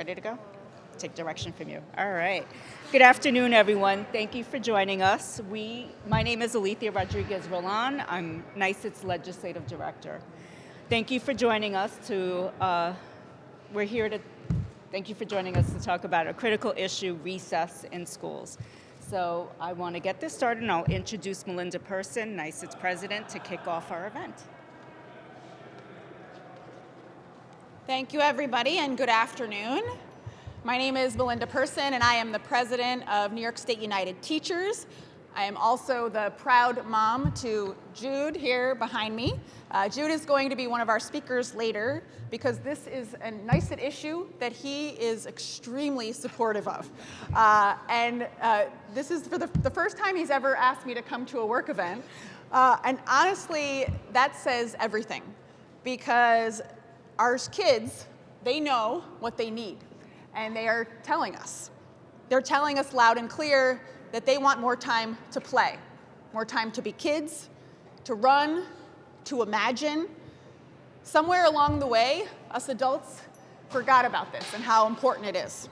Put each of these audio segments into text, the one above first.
ready to go? Take direction from you. All right. Good afternoon, everyone. Thank you for joining us. My name is Alethea Rodriguez-Rollan. I'm NYSUT's Legislative Director. Thank you for joining us Thank you for joining us to talk about a critical issue, recess in schools. So I want to get this started, and I'll introduce Melinda Person, NYSUT's president, to kick off our event. Thank you, everybody, and good afternoon. My name is Melinda Person, and I am the president of New York State United Teachers. I am also the proud mom to Jude here behind me. Jude is going to be one of our speakers later because this is a NYSUT issue that he is extremely supportive of. This is for the first time he's ever asked me to come to a work event. And honestly, that says everything because our kids, they know what they need, and they are telling us. They're telling us loud and clear that they want more time to play, more time to be kids, to run, to imagine. Somewhere along the way, us adults forgot about this and how important it is.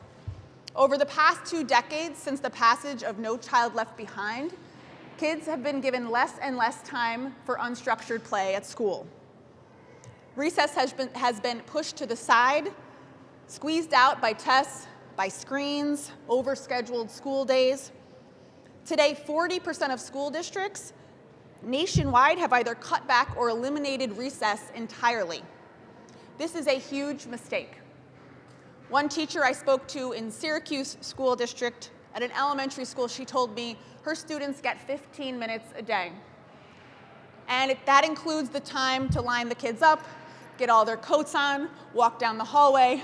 Over the past 2 decades, since the passage of No Child Left Behind, kids have been given less and less time for unstructured play at school. Recess has been pushed to the side, squeezed out by tests, by screens, overscheduled school days. Today, 40% of school districts nationwide have either cut back or eliminated recess entirely. This is a huge mistake. One teacher I spoke to in Syracuse School District at an elementary school, she told me her students get 15 minutes a day. And that includes the time to line the kids up, get all their coats on, walk down the hallway.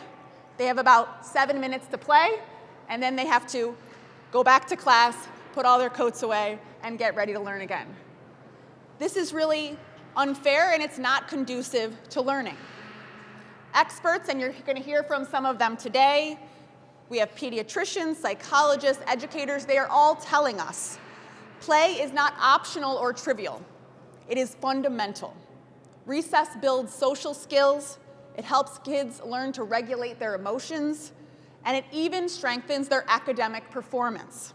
They have about 7 minutes to play, and then they have to go back to class, put all their coats away, and get ready to learn again. This is really unfair, and it's not conducive to learning. Experts, and you're going to hear from some of them today, we have pediatricians, psychologists, educators, they are all telling us play is not optional or trivial. It is fundamental. Recess builds social skills, it helps kids learn to regulate their emotions, and it even strengthens their academic performance.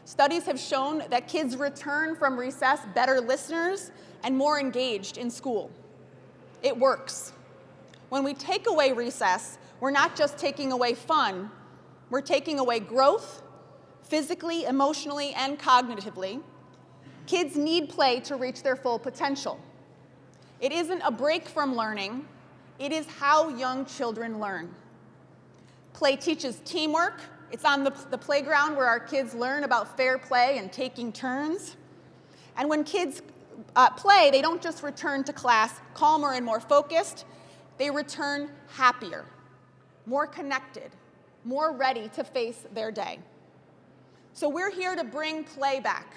Studies have shown that kids return from recess better listeners and more engaged in school. It works. When we take away recess, we're not just taking away fun, we're taking away growth, physically, emotionally, and cognitively. Kids need play to reach their full potential. It isn't a break from learning, it is how young children learn. Play teaches teamwork. It's on the playground where our kids learn about fair play and taking turns. And when kids play, they don't just return to class calmer and more focused, they return happier, more connected, more ready to face their day. So we're here to bring play back.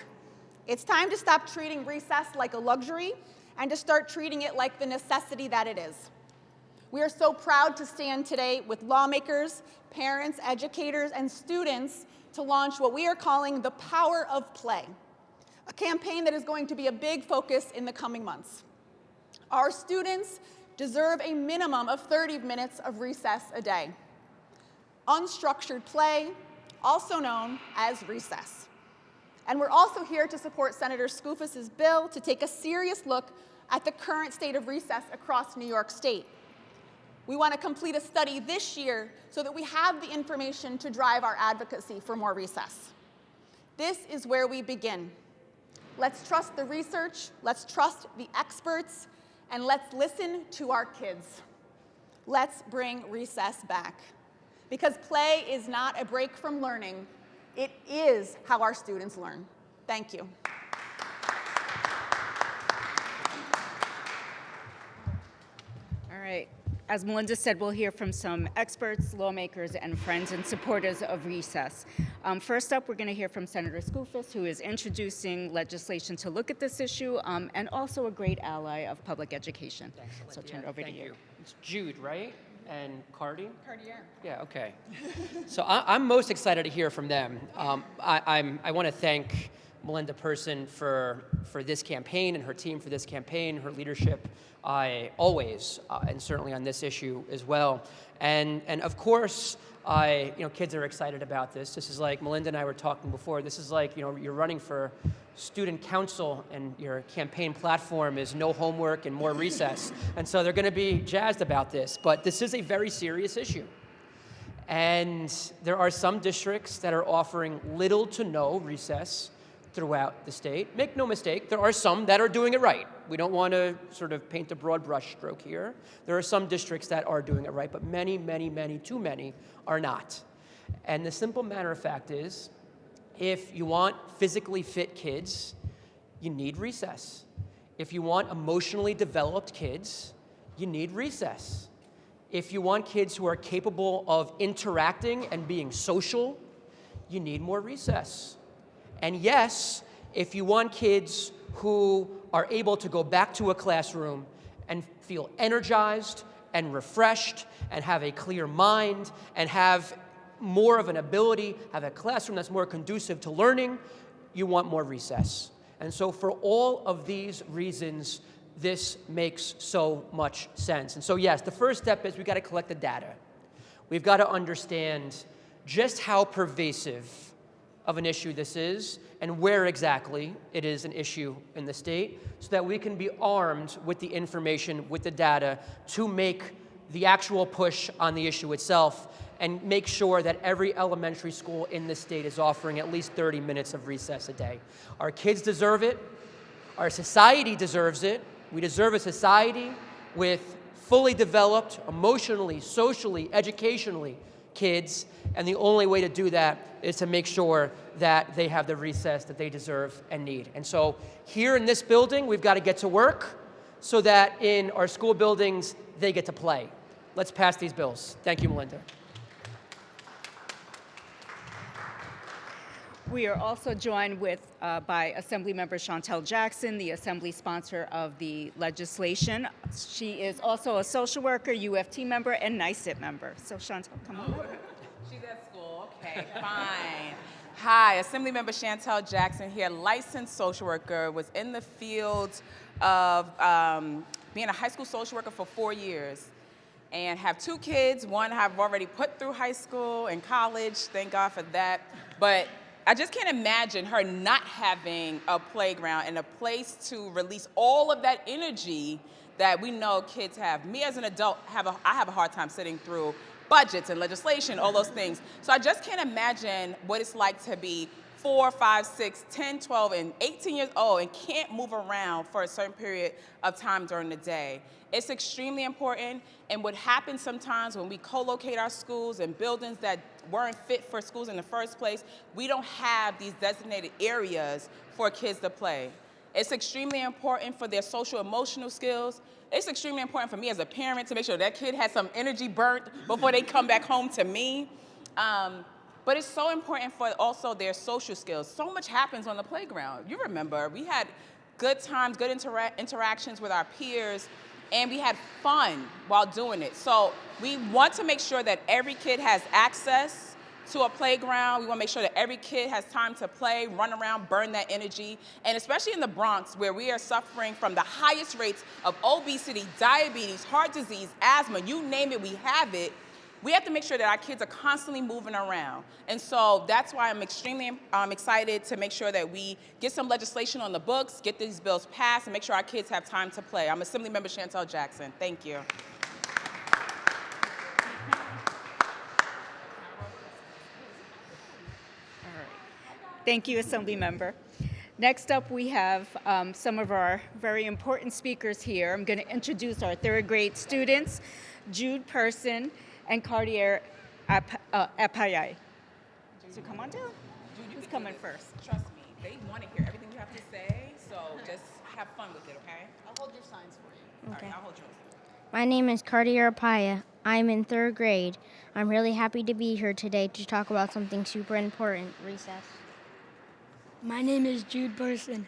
It's time to stop treating recess like a luxury and to start treating it like the necessity that it is. We are so proud to stand today with lawmakers, parents, educators, and students to launch what we are calling the Power of Play, a campaign that is going to be a big focus in the coming months. Our students deserve a minimum of 30 minutes of recess a day. Unstructured play, also known as recess. And we're also here to support Senator Skoufis's bill to take a serious look at the current state of recess across New York State. We want to complete a study this year so that we have the information to drive our advocacy for more recess. This is where we begin. Let's trust the research, let's trust the experts, and let's listen to our kids. Let's bring recess back. Because play is not a break from learning, it is how our students learn. Thank you. All right. As Melinda said, we'll hear from some experts, lawmakers, and friends and supporters of recess. First up, we're going to hear from Senator Skoufis, who is introducing legislation to look at this issue, and also a great ally of public education. Excellent. So turn it over to you. It's Jude, right? And Cardi? Cartier. Yeah, okay. So I'm most excited to hear from them. I want to thank Melinda Person for this campaign and her team for this campaign, her leadership always, and certainly on this issue as well. And of course, Kids are excited about this. This is like, Melinda and I were talking before, this is like, you're running for student council and your campaign platform is no homework and more recess. And so they're going to be jazzed about this. But this is a very serious issue. And there are some districts that are offering little to no recess throughout the state. Make no mistake, there are some that are doing it right. We don't want to sort of paint a broad brush stroke here. There are some districts that are doing it right, but many, many, many, too many are not. And the simple matter of fact is, if you want physically fit kids, you need recess. If you want emotionally developed kids, you need recess. If you want kids who are capable of interacting and being social, you need more recess. And yes, if you want kids who are able to go back to a classroom and feel energized and refreshed and have a clear mind and have more of an ability, have a classroom that's more conducive to learning, you want more recess. And so for all of these reasons, this makes so much sense. And so yes, the first step is we've got to collect the data. We've got to understand just how pervasive of an issue this is and where exactly it is an issue in the state so that we can be armed with the information, with the data to make the actual push on the issue itself and make sure that every elementary school in the state is offering at least 30 minutes of recess a day. Our kids deserve it. Our society deserves it. We deserve a society with fully developed, emotionally, socially, educationally kids, and the only way to do that is to make sure that they have the recess that they deserve and need. And so here in this building, we've got to get to work so that in our school buildings, they get to play. Let's pass these bills. Thank you, Melinda. We are also joined by Assemblymember Chantel Jackson, the Assembly sponsor of the legislation. She is also a social worker, UFT member, and NYSIT member. So Chantel, come on. She's at school, okay, fine. Hi, Assemblymember Chantel Jackson here, licensed social worker, was in the field of being a high school social worker for 4 years. And have 2 kids. One I've already put through high school and college, thank God for that. But I just can't imagine her not having a playground and a place to release all of that energy that we know kids have. Me as an adult, I have a hard time sitting through budgets and legislation, all those things. So I just can't imagine what it's like to be 4, 5, 6, 10, 12, and 18 years old and can't move around for a certain period of time during the day. It's extremely important, and what happens sometimes when we co-locate our schools in buildings that weren't fit for schools in the first place, we don't have these designated areas for kids to play. It's extremely important for their social emotional skills. It's extremely important for me as a parent to make sure that kid has some energy burnt before they come back home to me. But it's so important for also their social skills. So much happens on the playground. You remember, we had good times, good interactions with our peers, and we had fun while doing it. So we want to make sure that every kid has access to a playground. We want to make sure that every kid has time to play, run around, burn that energy. And especially in the Bronx, where we are suffering from the highest rates of obesity, diabetes, heart disease, asthma, you name it, we have it. We have to make sure that our kids are constantly moving around. And so that's why I'm extremely excited to make sure that we get some legislation on the books, get these bills passed, and make sure our kids have time to play. I'm Assemblymember Chantel Jackson. Thank you. Thank you, Assemblymember. Next up, we have some of our very important speakers here. I'm going to introduce our 3rd grade students, Jude Person and Cartier Apayai. So come on down. Jude, Who's coming first? Trust me, they want to hear everything you have to say, so just have fun with it, okay? I'll hold your signs for you. Okay. All right, I'll hold yours. My name is Cartier Apaya. I'm in 3rd grade. I'm really happy to be here today to talk about something super important, recess. My name is Jude Burson.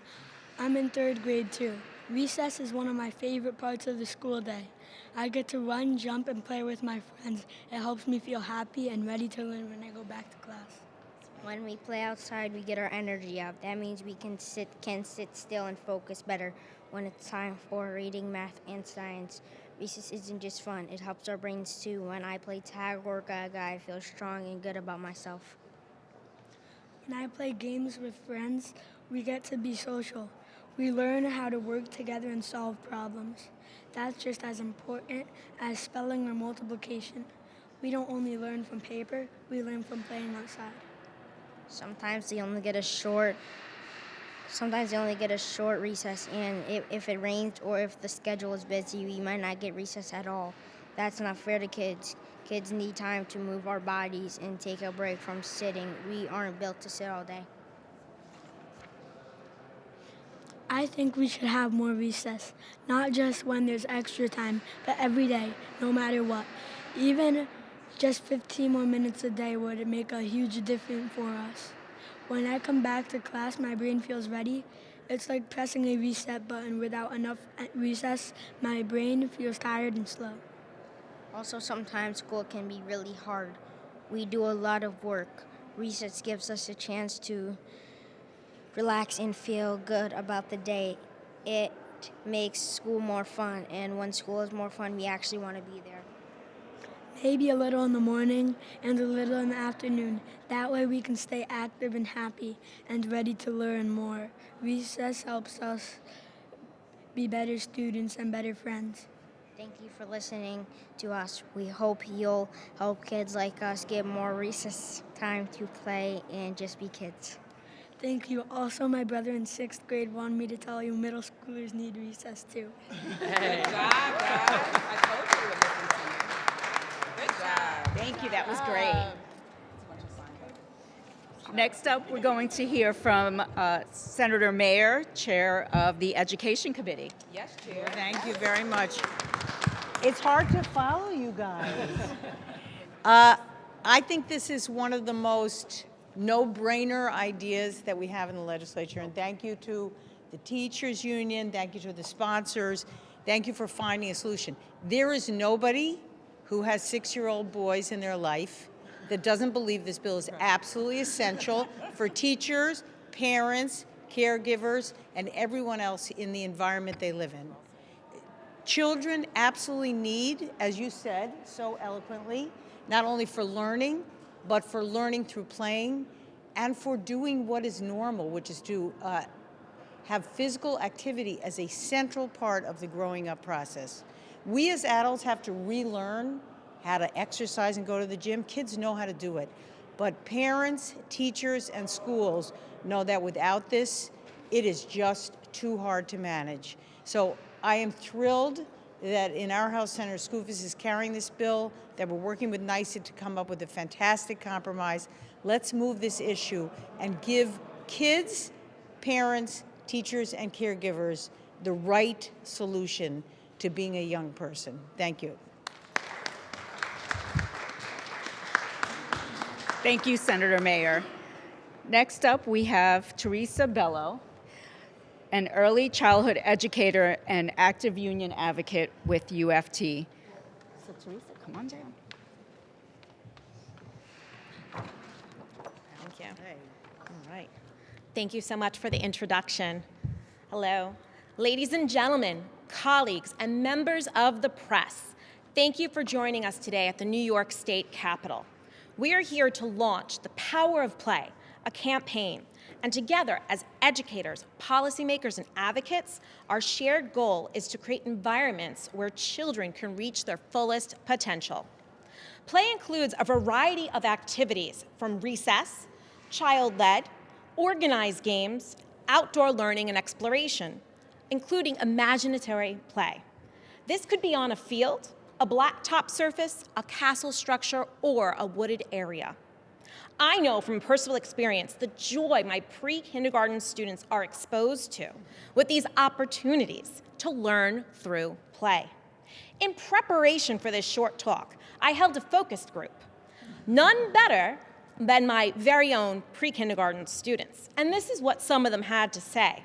I'm in 3rd grade too. Recess is one of my favorite parts of the school day. I get to run, jump, and play with my friends. It helps me feel happy and ready to learn when I go back to class. When we play outside, we get our energy out. That means we can sit still and focus better when it's time for reading, math, and science. Recess isn't just fun, it helps our brains too. When I play tag or gaga, I feel strong and good about myself. When I play games with friends, we get to be social. We learn how to work together and solve problems. That's just as important as spelling or multiplication. We don't only learn from paper, we learn from playing outside. Sometimes they only get a short recess, and if it rains or if the schedule is busy, we might not get recess at all. That's not fair to kids. Kids need time to move our bodies and take a break from sitting. We aren't built to sit all day. I think we should have more recess, not just when there's extra time, but every day, no matter what. Even just 15 more minutes a day would make a huge difference for us. When I come back to class, my brain feels ready. It's like pressing a reset button. Without enough recess, my brain feels tired and slow. Also, sometimes school can be really hard. We do a lot of work. Recess gives us a chance to relax and feel good about the day. It makes school more fun, and when school is more fun, we actually want to be there. Maybe a little in the morning and a little in the afternoon. That way we can stay active and happy and ready to learn more. Recess helps us be better students and better friends. Thank you for listening to us. We hope you'll help kids like us get more recess time to play and just be kids. Thank you. Also, my brother in 6th grade wanted me to tell you middle schoolers need recess too. Good job, guys. I told you we would listen to you. Good job. Thank you, that was great. Next up, we're going to hear from Senator Mayer, Chair of the Education Committee. Yes, Chair. Thank you very much. It's hard to follow you guys. I think this is one of the most no-brainer ideas that we have in the legislature, and thank you to the teachers union, thank you to the sponsors, thank you for finding a solution. There is nobody who has 6-year-old boys in their life that doesn't believe this bill is absolutely essential for teachers, parents, caregivers, and everyone else in the environment they live in. Children absolutely need, as you said so eloquently, not only for learning, but for learning through playing and for doing what is normal, which is to have physical activity as a central part of the growing up process. We as adults have to relearn how to exercise and go to the gym. Kids know how to do it. But parents, teachers, and schools know that without this, it is just too hard to manage. So I am thrilled that in our House, Senator Skoufis is carrying this bill, that we're working with NYSED to come up with a fantastic compromise. Let's move this issue and give kids, parents, teachers, and caregivers the right solution to being a young person. Thank you. Thank you, Senator Mayer. Next up, we have Teresa Bello, an early childhood educator and active union advocate with UFT. So Teresa, come on down. Thank you. All right. Thank you so much for the introduction. Hello. Ladies and gentlemen, colleagues, and members of the press, thank you for joining us today at the New York State Capitol. We are here to launch the Power of Play, a campaign. And together, as educators, policymakers, and advocates, our shared goal is to create environments where children can reach their fullest potential. Play includes a variety of activities from recess, child-led, organized games, outdoor learning and exploration, including imaginatory play. This could be on a field, a blacktop surface, a castle structure, or a wooded area. I know from personal experience the joy my pre-kindergarten students are exposed to with these opportunities to learn through play. In preparation for this short talk, I held a focus group. None better than my very own pre-kindergarten students. And this is what some of them had to say.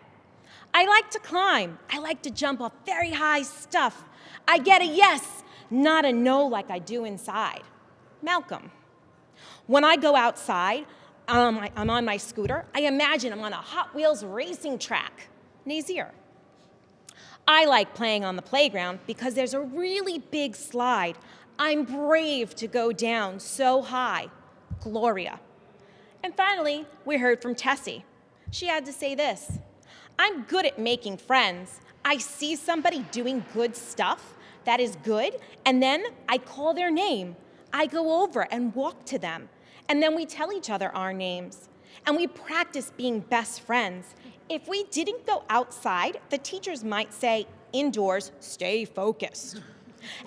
I like to climb. I like to jump off very high stuff. I get a yes, not a no like I do inside. Malcolm. When I go outside, I'm on my scooter, I imagine I'm on a Hot Wheels racing track. Nazir. I like playing on the playground because there's a really big slide. I'm brave to go down so high. Gloria. And finally, we heard from Tessie. She had to say this: I'm good at making friends. I see somebody doing good stuff that is good, and then I call their name. I go over and walk to them, and then we tell each other our names, and we practice being best friends. If we didn't go outside, the teachers might say, indoors, stay focused.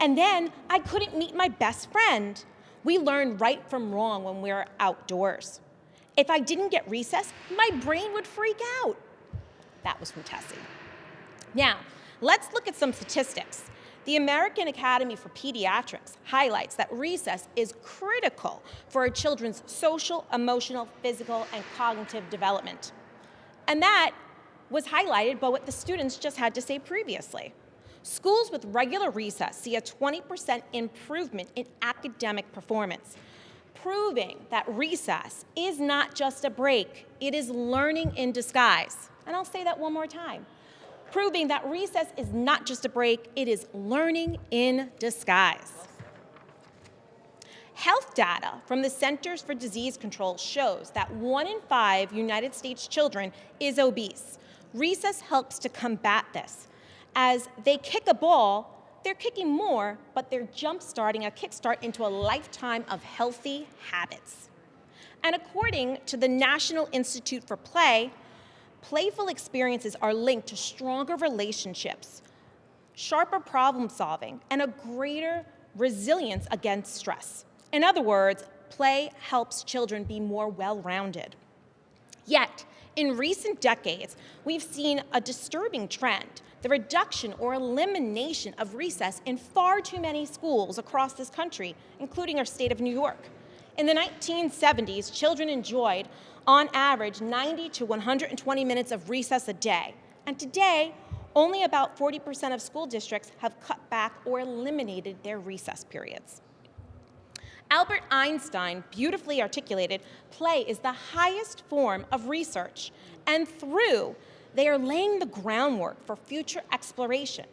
And then I couldn't meet my best friend. We learn right from wrong when we're outdoors. If I didn't get recess, my brain would freak out. That was from Tessie. Now, let's look at some statistics. The American Academy for Pediatrics highlights that recess is critical for our children's social, emotional, physical, and cognitive development. And that was highlighted by what the students just had to say previously. Schools with regular recess see a 20% improvement in academic performance, proving that recess is not just a break, it is learning in disguise. And I'll say that one more time. Proving that recess is not just a break, it is learning in disguise. Health data from the Centers for Disease Control shows that 1 in 5 United States children is obese. Recess helps to combat this. As they kick a ball, they're kicking more, but they're jump-starting a kickstart into a lifetime of healthy habits. And according to the National Institute for Play, playful experiences are linked to stronger relationships, sharper problem solving, and a greater resilience against stress. In other words, play helps children be more well-rounded. Yet, in recent decades, we've seen a disturbing trend: the reduction or elimination of recess in far too many schools across this country, including our state of New York. In the 1970s, children enjoyed, on average, 90 to 120 minutes of recess a day. And today, only about 40% of school districts have cut back or eliminated their recess periods. Albert Einstein beautifully articulated, play is the highest form of research, and through they are laying the groundwork for future exploration.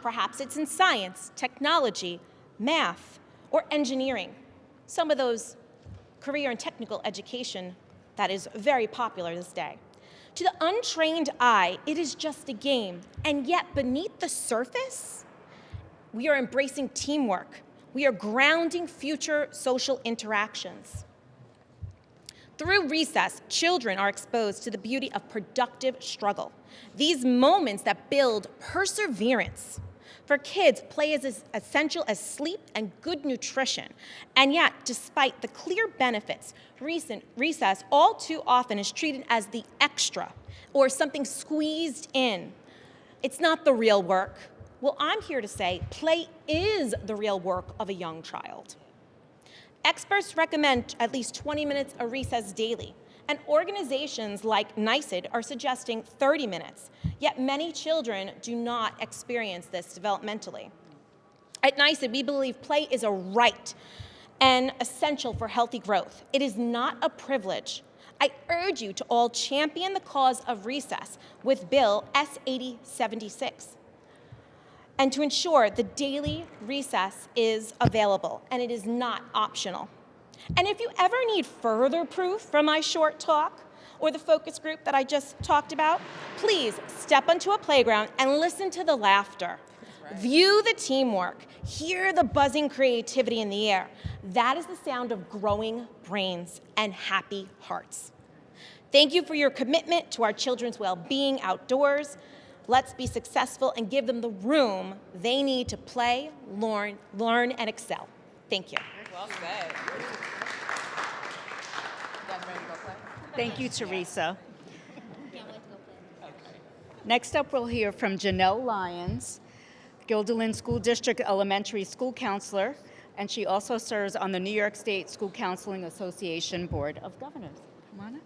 Perhaps it's in science, technology, math, or engineering. Some of those career and technical education that is very popular this day. To the untrained eye, it is just a game, and yet beneath the surface, we are embracing teamwork. We are grounding future social interactions. Through recess, children are exposed to the beauty of productive struggle. These moments that build perseverance. For kids, play is as essential as sleep and good nutrition. And yet, despite the clear benefits, recess all too often is treated as the extra or something squeezed in. It's not the real work. Well, I'm here to say play is the real work of a young child. Experts recommend at least 20 minutes of recess daily, and organizations like NYSED are suggesting 30 minutes, yet many children do not experience this developmentally. At NYSED, we believe play is a right and essential for healthy growth. It is not a privilege. I urge you to all champion the cause of recess with Bill S-8076. And to ensure the daily recess is available and it is not optional. And if you ever need further proof from my short talk or the focus group that I just talked about, please step onto a playground and listen to the laughter. View the teamwork, hear the buzzing creativity in the air. That is the sound of growing brains and happy hearts. Thank you for your commitment to our children's well-being outdoors. Let's be successful and give them the room they need to play, learn, and excel. Thank you. Well said. You guys ready to go play? Thank you, Teresa. Next up, we'll hear from Janelle Lyons, Guilderland School District Elementary School Counselor, and she also serves on the New York State School Counseling Association Board of Governors. Come on up.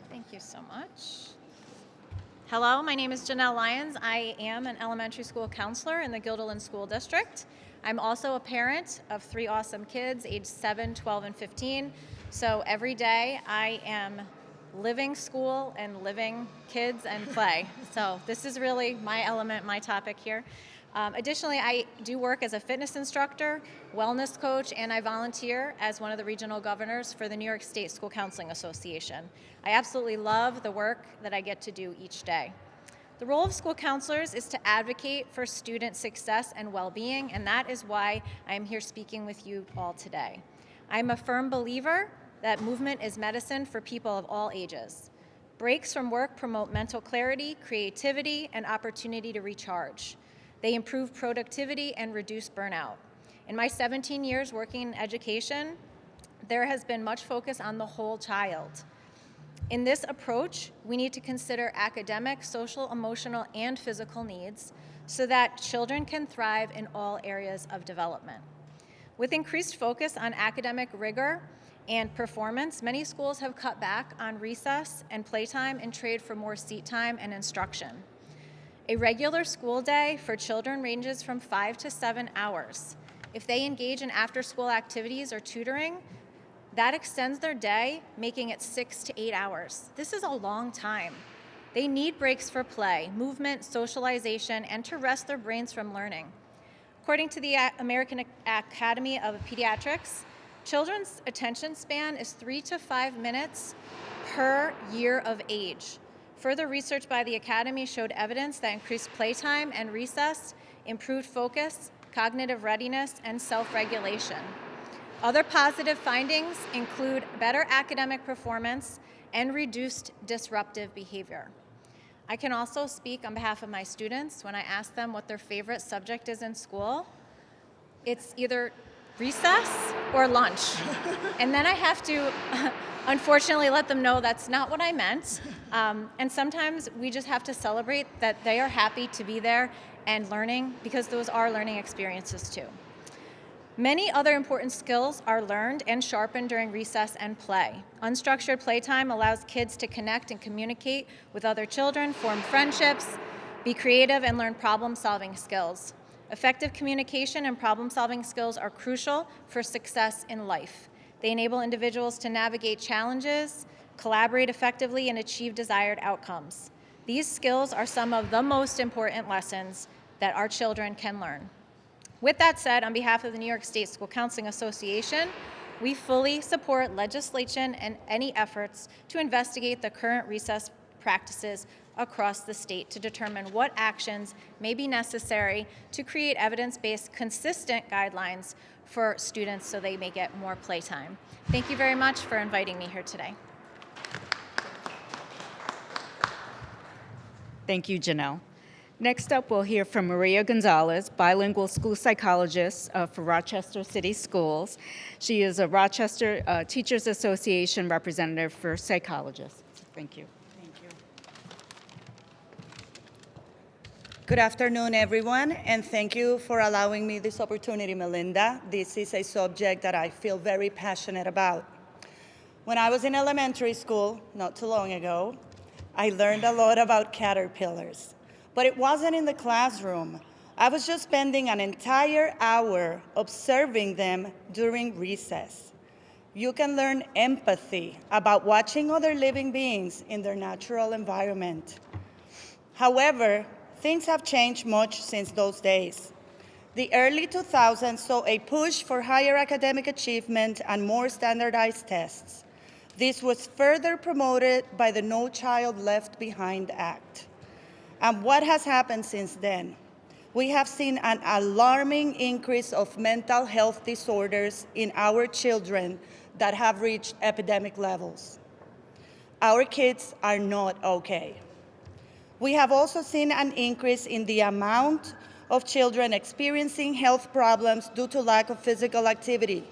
Thank you so much. Hello, my name is Janelle Lyons. I am an elementary school counselor in the Guilderland School District. I'm also a parent of 3 awesome kids, aged 7, 12, and 15. So every day I am living school and living kids and play. So this is really my element, my topic here. Additionally, I do work as a fitness instructor, wellness coach, and I volunteer as one of the regional governors for the New York State School Counseling Association. I absolutely love the work that I get to do each day. The role of school counselors is to advocate for student success and well-being, and that is why I am here speaking with you all today. I'm a firm believer that movement is medicine for people of all ages. Breaks from work promote mental clarity, creativity, and opportunity to recharge. They improve productivity and reduce burnout. In my 17 years working in education, there has been much focus on the whole child. In this approach, we need to consider academic, social, emotional, and physical needs so that children can thrive in all areas of development. With increased focus on academic rigor and performance, many schools have cut back on recess and playtime in trade for more seat time and instruction. A regular school day for children ranges from 5 to 7 hours. If they engage in after-school activities or tutoring, that extends their day, making it 6 to 8 hours. This is a long time. They need breaks for play, movement, socialization, and to rest their brains from learning. According to the American Academy of Pediatrics, children's attention span is 3 to 5 minutes per year of age. Further research by the Academy showed evidence that increased playtime and recess improved focus, cognitive readiness, and self-regulation. Other positive findings include better academic performance and reduced disruptive behavior. I can also speak on behalf of my students. When I ask them what their favorite subject is in school, it's either recess or lunch. And then I have to unfortunately let them know that's not what I meant. And sometimes we just have to celebrate that they are happy to be there and learning, because those are learning experiences too. Many other important skills are learned and sharpened during recess and play. Unstructured playtime allows kids to connect and communicate with other children, form friendships, be creative, and learn problem-solving skills. Effective communication and problem-solving skills are crucial for success in life. They enable individuals to navigate challenges, collaborate effectively, and achieve desired outcomes. These skills are some of the most important lessons that our children can learn. With that said, on behalf of the New York State School Counseling Association, we fully support legislation and any efforts to investigate the current recess practices across the state to determine what actions may be necessary to create evidence-based, consistent guidelines for students so they may get more playtime. Thank you very much for inviting me here today. Thank you, Janelle. Next up, we'll hear from Maria Gonzalez, bilingual school psychologist for Rochester City Schools. She is a Rochester Teachers Association representative for psychologists. Thank you. Thank you. Good afternoon, everyone, and thank you for allowing me this opportunity, Melinda. This is a subject that I feel very passionate about. When I was in elementary school, not too long ago, I learned a lot about caterpillars. But it wasn't in the classroom. I was just spending an entire hour observing them during recess. You can learn empathy about watching other living beings in their natural environment. However, things have changed much since those days. The early 2000s saw a push for higher academic achievement and more standardized tests. This was further promoted by the No Child Left Behind Act. And what has happened since then? We have seen an alarming increase of mental health disorders in our children that have reached epidemic levels. Our kids are not okay. We have also seen an increase in the amount of children experiencing health problems due to lack of physical activity.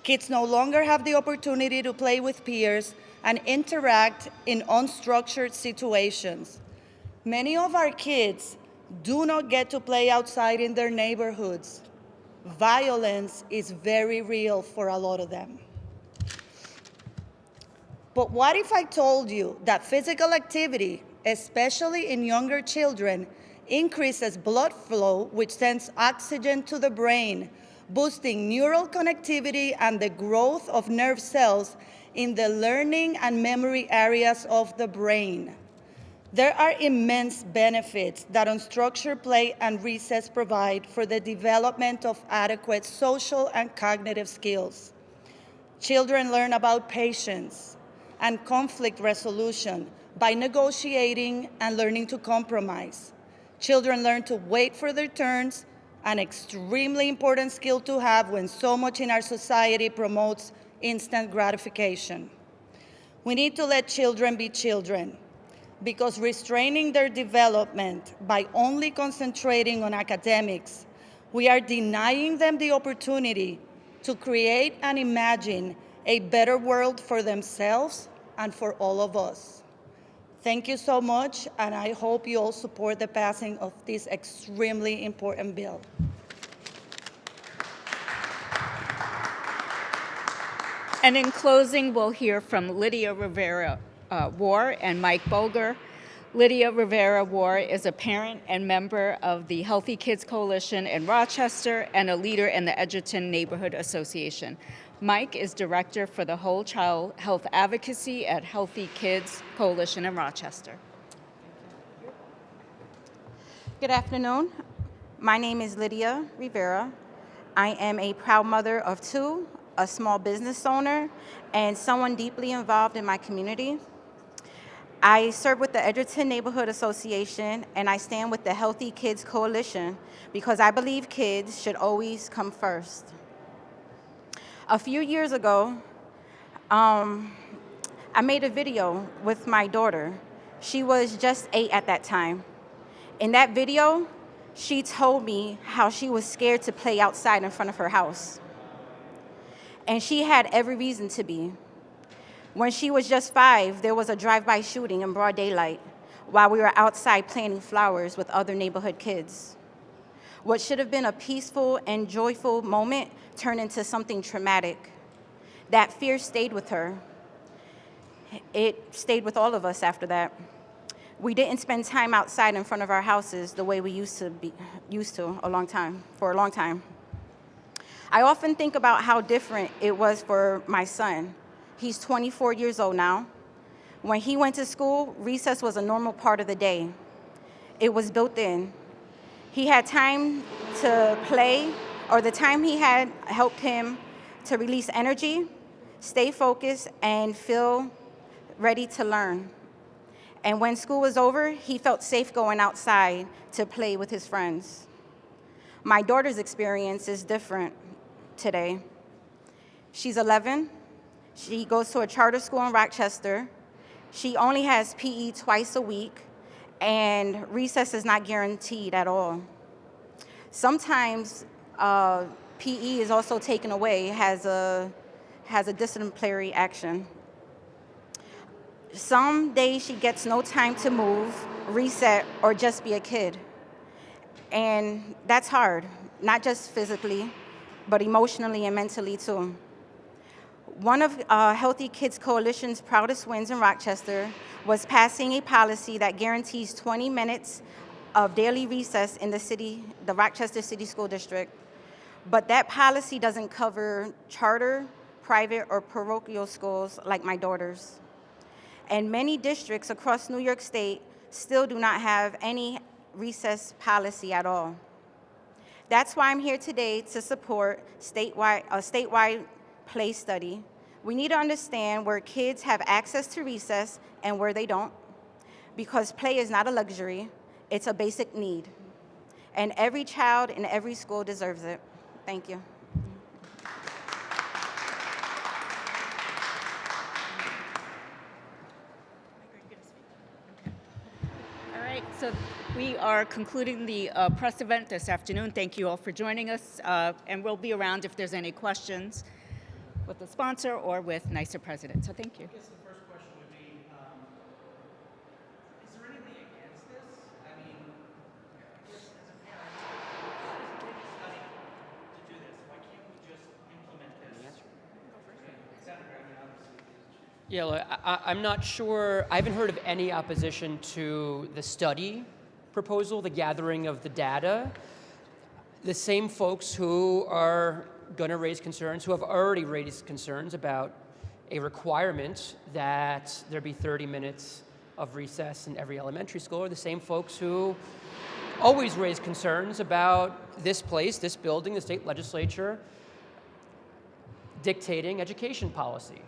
Kids no longer have the opportunity to play with peers and interact in unstructured situations. Many of our kids do not get to play outside in their neighborhoods. Violence is very real for a lot of them. But what if I told you that physical activity, especially in younger children, increases blood flow, which sends oxygen to the brain, boosting neural connectivity and the growth of nerve cells in the learning and memory areas of the brain. There are immense benefits that unstructured play and recess provide for the development of adequate social and cognitive skills. Children learn about patience and conflict resolution by negotiating and learning to compromise. Children learn to wait for their turns, an extremely important skill to have when so much in our society promotes instant gratification. We need to let children be children, because restraining their development by only concentrating on academics, we are denying them the opportunity to create and imagine a better world for themselves and for all of us. Thank you so much, and I hope you all support the passing of this extremely important bill. And in closing, we'll hear from Lydia Rivera War and Mike Bulger. Lydia Rivera War is a parent and member of the Healthy Kids Coalition in Rochester and a leader in the Edgerton Neighborhood Association. Mike is director for the Whole Child Health Advocacy at Healthy Kids Coalition in Rochester. Good afternoon. My name is Lydia Rivera. I am a proud mother of two, a small business owner, and someone deeply involved in my community. I serve with the Edgerton Neighborhood Association, and I stand with the Healthy Kids Coalition because I believe kids should always come first. A few years ago, I made a video with my daughter. She was just 8 at that time. In that video, she told me how she was scared to play outside in front of her house. And she had every reason to be. When she was just 5, there was a drive-by shooting in broad daylight while we were outside planting flowers with other neighborhood kids. What should have been a peaceful and joyful moment turned into something traumatic. That fear stayed with her. It stayed with all of us after that. We didn't spend time outside in front of our houses the way we used to for a long time. I often think about how different it was for my son. He's 24 years old now. When he went to school, recess was a normal part of the day. It was built in. He had time to play, or the time he had helped him to release energy, stay focused, and feel ready to learn. And when school was over, he felt safe going outside to play with his friends. My daughter's experience is different today. She's 11. She goes to a charter school in Rochester. She only has PE twice a week, and recess is not guaranteed at all. Sometimes PE is also taken away, has a disciplinary action. Some days she gets no time to move, reset, or just be a kid. And that's hard, not just physically, but emotionally and mentally too. One of Healthy Kids Coalition's proudest wins in Rochester was passing a policy that guarantees 20 minutes of daily recess in the Rochester City School District. But that policy doesn't cover charter, private, or parochial schools like my daughter's. And many districts across New York State still do not have any recess policy at all. That's why I'm here today to support a statewide play study. We need to understand where kids have access to recess and where they don't, because play is not a luxury, it's a basic need. And every child in every school deserves it. Thank you. All right, so we are concluding the press event this afternoon. Thank you all for joining us, and we'll be around if there's any questions with the sponsor or with NYSER president. So thank you. I guess the first question would be, is there anything against this? I mean, I guess as a parent, why does it take a study to do this? Why can't we just implement this? Senator, I mean, obviously. Yeah, look, I'm not sure. I haven't heard of any opposition to the study proposal, the gathering of the data. the same folks who are going to raise concerns, who have already raised concerns about a requirement that there be 30 minutes of recess in every elementary school, are the same folks who always raise concerns about this place, this building, the state legislature, dictating education policy.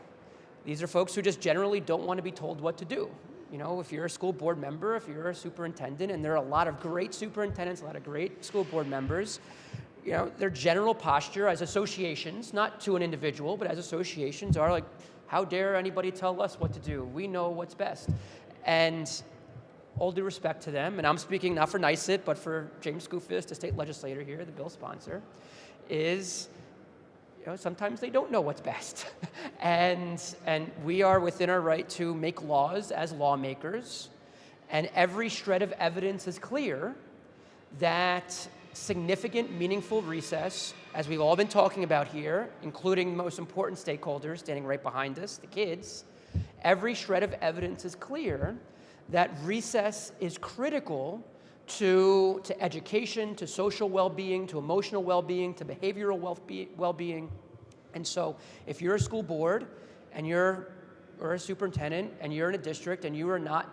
These are folks who just generally don't want to be told what to do. You know, if you're a school board member, if you're a superintendent, and there are a lot of great superintendents, a lot of great school board members, you know, their general posture as associations, not to an individual, but as associations are like, how dare anybody tell us what to do? We know what's best. And all due respect to them, and I'm speaking not for NYSUT, but for James Skoufis, the state legislator here, the bill sponsor, is, you know, sometimes they don't know what's best. and we are within our right to make laws as lawmakers, and every shred of evidence is clear that significant, meaningful recess, as we've all been talking about here, including the most important stakeholders standing right behind us, the kids, every shred of evidence is clear that recess is critical to education, to social well-being, to emotional well-being, to behavioral well-being. And so if you're a school board and or a superintendent and you're in a district and you are not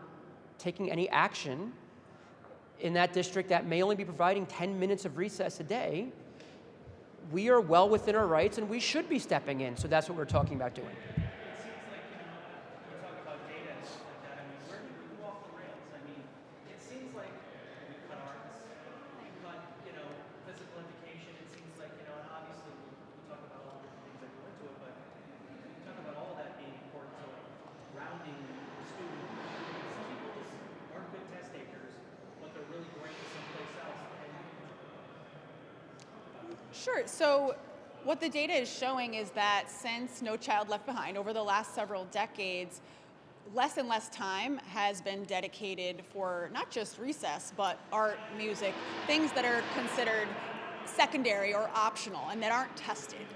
taking any action in that district that may only be providing 10 minutes of recess a day, we are well within our rights and we should be stepping in. So that's what we're talking about doing. Sure. So what the data is showing is that since No Child Left Behind, over the last several decades, less and less time has been dedicated for not just recess, but art, music, things that are considered secondary or optional and that aren't tested.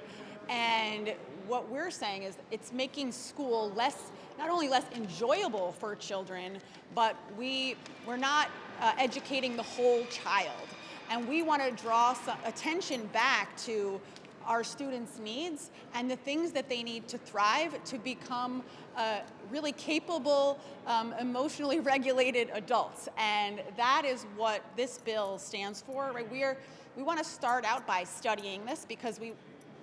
And what we're saying is it's making school not only less enjoyable for children, but we're not educating the whole child. And we want to draw some attention back to our students' needs and the things that they need to thrive, to become really capable, emotionally regulated adults. And that is what this bill stands for. Right? We want to start out by studying this because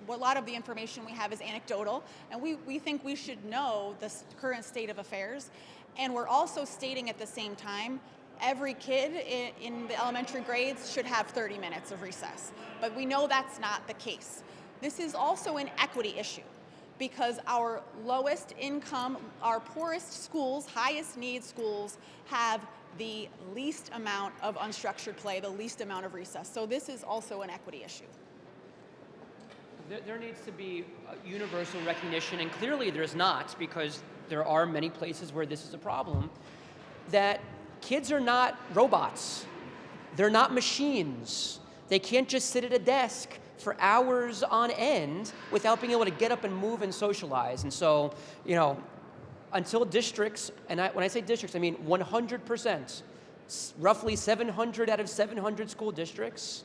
a lot of the information we have is anecdotal, and we think we should know the current state of affairs. And we're also stating at the same time, every kid in the elementary grades should have 30 minutes of recess. But we know that's not the case. This is also an equity issue because our lowest income, our poorest schools, highest need schools have the least amount of unstructured play, the least amount of recess. So this is also an equity issue. There needs to be universal recognition, and clearly there's not, because there are many places where this is a problem, that kids are not robots. They're not machines. They can't just sit at a desk for hours on end without being able to get up and move and socialize. And so, you know, until districts, and when I say districts, I mean 100%, roughly 700 out of 700 school districts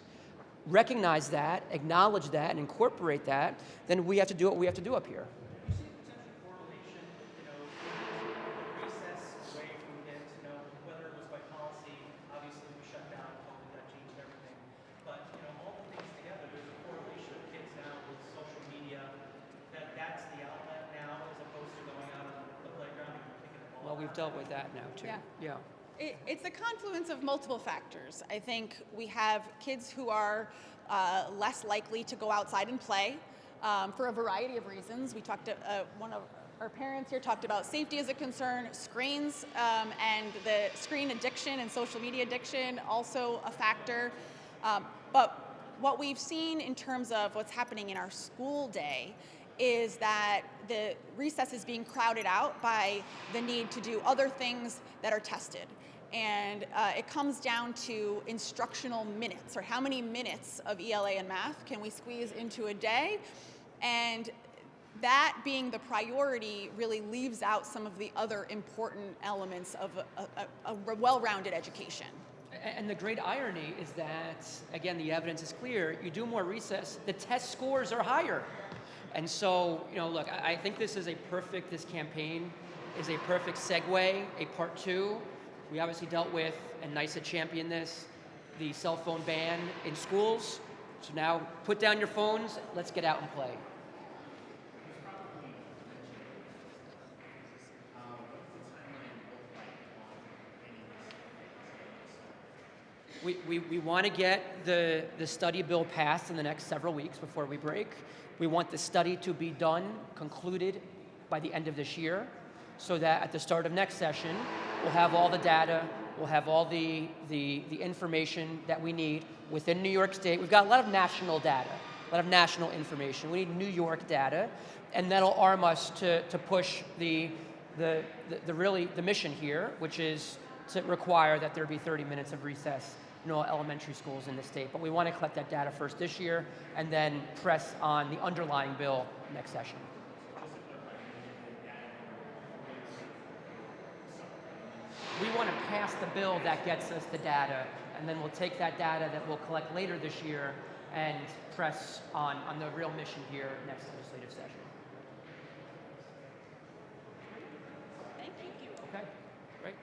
recognize that, acknowledge that, and incorporate that, then we have to do what we have to do up here. We've dealt with that now too. Yeah. It's a confluence of multiple factors. I think we have kids who are less likely to go outside and play for a variety of reasons. We talked to one of our parents here talked about safety as a concern, screens and the screen addiction and social media addiction, also a factor. But what we've seen in terms of what's happening in our school day is that the recess is being crowded out by the need to do other things that are tested. And it comes down to instructional minutes, or how many minutes of ELA and math can we squeeze into a day? And that being the priority really leaves out some of the other important elements of a well-rounded education. And the great irony is that, again, the evidence is clear. You do more recess, the test scores are higher. And so, look, I think this campaign is a perfect segue, a part two. We obviously dealt with, and NYSA championed this, the cell phone ban in schools. So now put down your phones, let's get out and play. We want to get the study bill passed in the next several weeks before we break. We want the study to be done, concluded by the end of this year, so that at the start of next session, we'll have all the data, we'll have all the information that we need within New York State. We've got a lot of national data, a lot of national information. We need New York data, and that'll arm us to push the mission here, which is to require that there be 30 minutes of recess in all elementary schools in the state. But we want to collect that data first this year and then press on the underlying bill next session. We want to pass the bill that gets us the data, and then we'll take that data that we'll collect later this year and press on the real mission here next legislative session. Thank you. Okay, great.